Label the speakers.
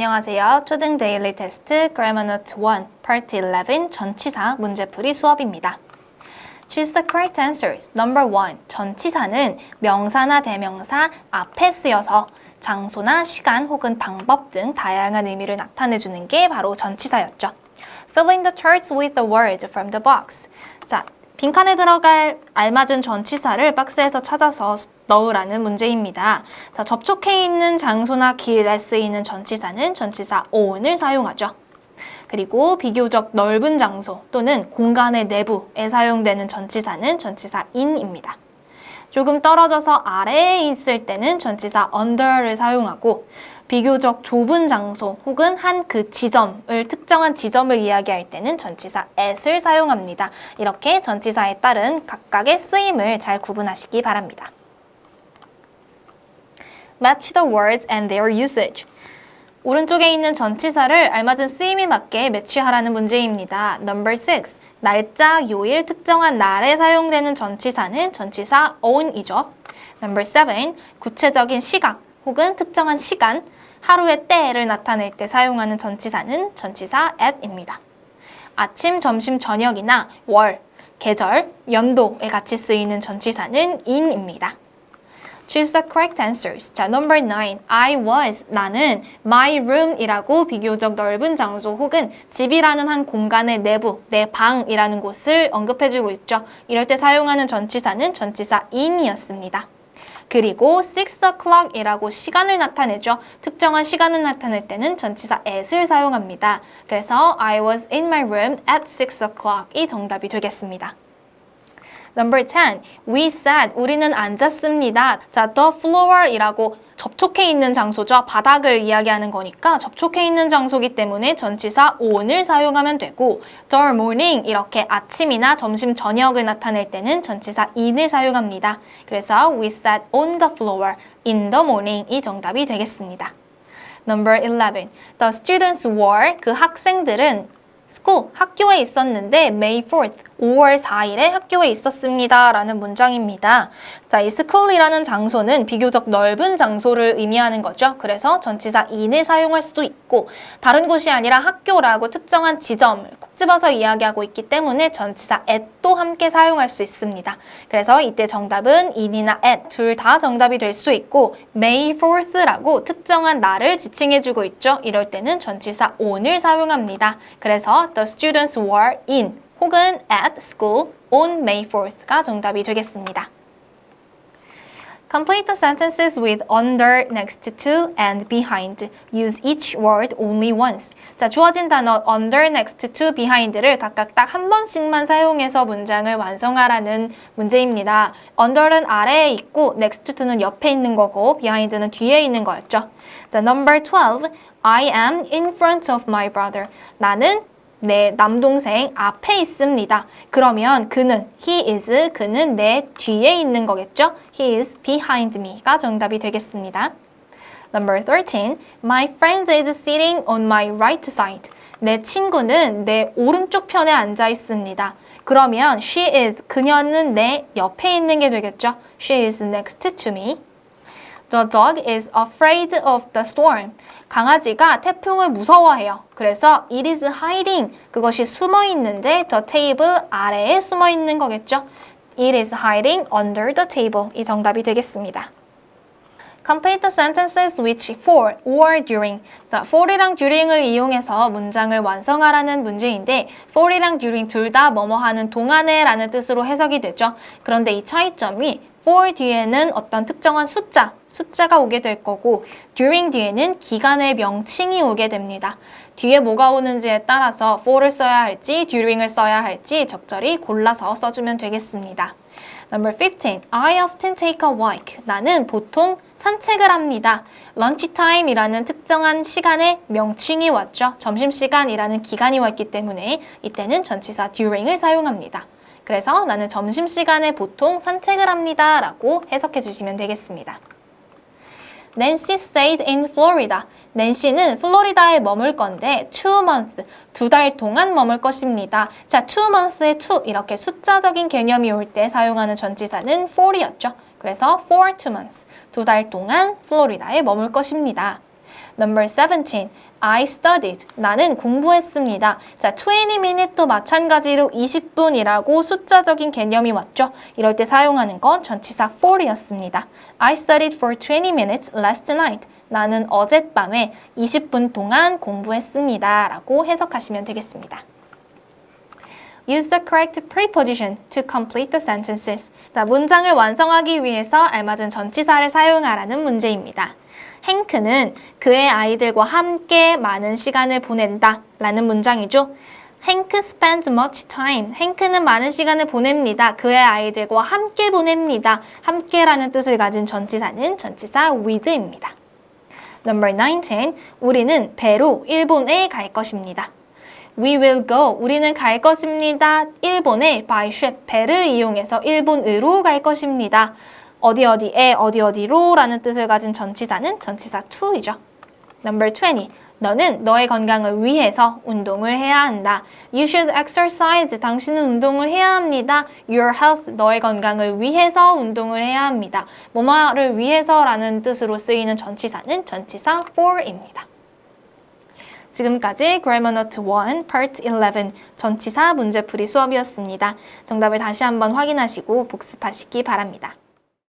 Speaker 1: 안녕하세요. 초등 데일리 테스트 Grammar Note 1 Part 11 전치사 문제풀이 수업입니다. Choose the correct answers. Number 1. 전치사는 명사나 대명사 앞에 쓰여서 장소나 시간 혹은 방법 등 다양한 의미를 나타내주는 게 바로 전치사였죠. Fill in the charts with the words from the box. 자, 빈칸에 들어갈 알맞은 전치사를 박스에서 찾아서 넣으라는 문제입니다. 자, 접촉해 있는 장소나 길에 쓰이는 전치사는 전치사 on을 사용하죠. 그리고 비교적 넓은 장소 또는 공간의 내부에 사용되는 전치사는 전치사 in입니다. 조금 떨어져서 아래에 있을 때는 전치사 under를 사용하고 비교적 좁은 장소 혹은 한 그 지점을 특정한 지점을 이야기할 때는 전치사 at을 사용합니다. 이렇게 전치사에 따른 각각의 쓰임을 잘 구분하시기 바랍니다. Match the words and their usage. 오른쪽에 있는 전치사를 알맞은 쓰임에 맞게 매치하라는 문제입니다. Number 6. 날짜, 요일, 특정한 날에 사용되는 전치사는 전치사 on이죠. Number 7. 구체적인 시각 혹은 특정한 시간, 하루의 때를 나타낼 때 사용하는 전치사는 전치사 at입니다. 아침, 점심, 저녁이나 월, 계절, 연도에 같이 쓰이는 전치사는 in입니다. Choose the correct answers. 자, number 9. I was, 나는 my room이라고 비교적 넓은 장소 혹은 집이라는 한 공간의 내부, 내 방이라는 곳을 언급해주고 있죠. 이럴 때 사용하는 전치사는 전치사 in이었습니다. 그리고 6 o'clock이라고 시간을 나타내죠. 특정한 시간을 나타낼 때는 전치사 at을 사용합니다. 그래서 I was in my room at 6 o'clock이 정답이 되겠습니다. Number 10. We sat. 우리는 앉았습니다. 자, the floor이라고 접촉해 있는 장소죠. 바닥을 이야기하는 거니까 접촉해 있는 장소이기 때문에 전치사 on을 사용하면 되고 the morning 이렇게 아침이나 점심, 저녁을 나타낼 때는 전치사 in을 사용합니다. 그래서 we sat on the floor in the morning 이 정답이 되겠습니다. Number 11. The students were. 그 학생들은 school, 학교에 있었는데 May 4th, 5월 4일에 학교에 있었습니다. 라는 문장입니다. 자, 이 school이라는 장소는 비교적 넓은 장소를 의미하는 거죠. 그래서 전치사 in을 사용할 수도 있고 다른 곳이 아니라 학교라고 특정한 지점을 콕 집어서 이야기하고 있기 때문에 전치사 at도 함께 사용할 수 있습니다. 그래서 이때 정답은 in이나 at 둘 다 정답이 될 수 있고 May 4th라고 특정한 날을 지칭해주고 있죠. 이럴 때는 전치사 on을 사용합니다. 그래서 The students were in 혹은 at school on May 4th가 정답이 되겠습니다. Complete the sentences with under, next to, and behind. Use each word only once. 자, 주어진 단어 under, next to, behind를 각각 딱 한 번씩만 사용해서 문장을 완성하라는 문제입니다. under는 아래에 있고 next to는 옆에 있는 거고 behind는 뒤에 있는 거였죠. 자, number 12. I am in front of my brother. 나는 내 남동생 앞에 있습니다. 그러면 그는, he is, 그는 내 뒤에 있는 거겠죠? He is behind me가 정답이 되겠습니다. Number 13. My friend is sitting on my right side. 내 친구는 내 오른쪽 편에 앉아 있습니다. 그러면 she is, 그녀는 내 옆에 있는 게 되겠죠? She is next to me. The dog is afraid of the storm. 강아지가 태풍을 무서워해요. 그래서 it is hiding. 그것이 숨어 있는데 the table 아래에 숨어 있는 거겠죠. It is hiding under the table. 이 정답이 되겠습니다. Complete the sentences which for or during. 자, for이랑 during을 이용해서 문장을 완성하라는 문제인데 for이랑 during 둘 다 뭐뭐 하는 동안에 라는 뜻으로 해석이 되죠. 그런데 이 차이점이 for 뒤에는 어떤 특정한 숫자가 오게 될 거고 during 뒤에는 기간의 명칭이 오게 됩니다. 뒤에 뭐가 오는지에 따라서 for를 써야 할지 during을 써야 할지 적절히 골라서 써주면 되겠습니다. Number 15. I often take a walk. 나는 보통 산책을 합니다. lunchtime이라는 특정한 시간의 명칭이 왔죠. 점심시간이라는 기간이 왔기 때문에 이때는 전치사 during을 사용합니다. 그래서 나는 점심시간에 보통 산책을 합니다. 라고 해석해 주시면 되겠습니다. Nancy stayed in Florida. 낸시는 플로리다에 머물 건데 2 months, 2달 동안 머물 것입니다. 자, 2 months의 2 이렇게 숫자적인 개념이 올 때 사용하는 전치사는 for이었죠. 그래서 for 2 months, 2달 동안 플로리다에 머물 것입니다. Number 17. I studied. 나는 공부했습니다. 자, 20minute도 마찬가지로 20분이라고 숫자적인 개념이 왔죠. 이럴 때 사용하는 건 전치사 for였습니다. I studied for 20 minutes last night. 나는 어젯밤에 20분 동안 공부했습니다. 라고 해석하시면 되겠습니다. Use the correct preposition to complete the sentences. 자, 문장을 완성하기 위해서 알맞은 전치사를 사용하라는 문제입니다. 행크는 그의 아이들과 함께 많은 시간을 보낸다 라는 문장이죠. Hank spends much time. 행크는 많은 시간을 보냅니다. 그의 아이들과 함께 보냅니다. 함께라는 뜻을 가진 전치사는 전치사 with입니다. Number 19. 우리는 배로 일본에 갈 것입니다. We will go. 우리는 갈 것입니다. 일본에 by ship. 배를 이용해서 일본으로 갈 것입니다. 어디어디에 어디어디로 라는 뜻을 가진 전치사는 전치사 to이죠. Number 20. 너는 너의 건강을 위해서 운동을 해야 한다. You should exercise. 당신은 운동을 해야 합니다. Your health. 너의 건강을 위해서 운동을 해야 합니다. 뭐뭐를 위해서라는 뜻으로 쓰이는 전치사는 전치사 for입니다. 지금까지 Grammar Note 1 Part 11 전치사 문제풀이 수업이었습니다. 정답을 다시 한번 확인하시고 복습하시기 바랍니다.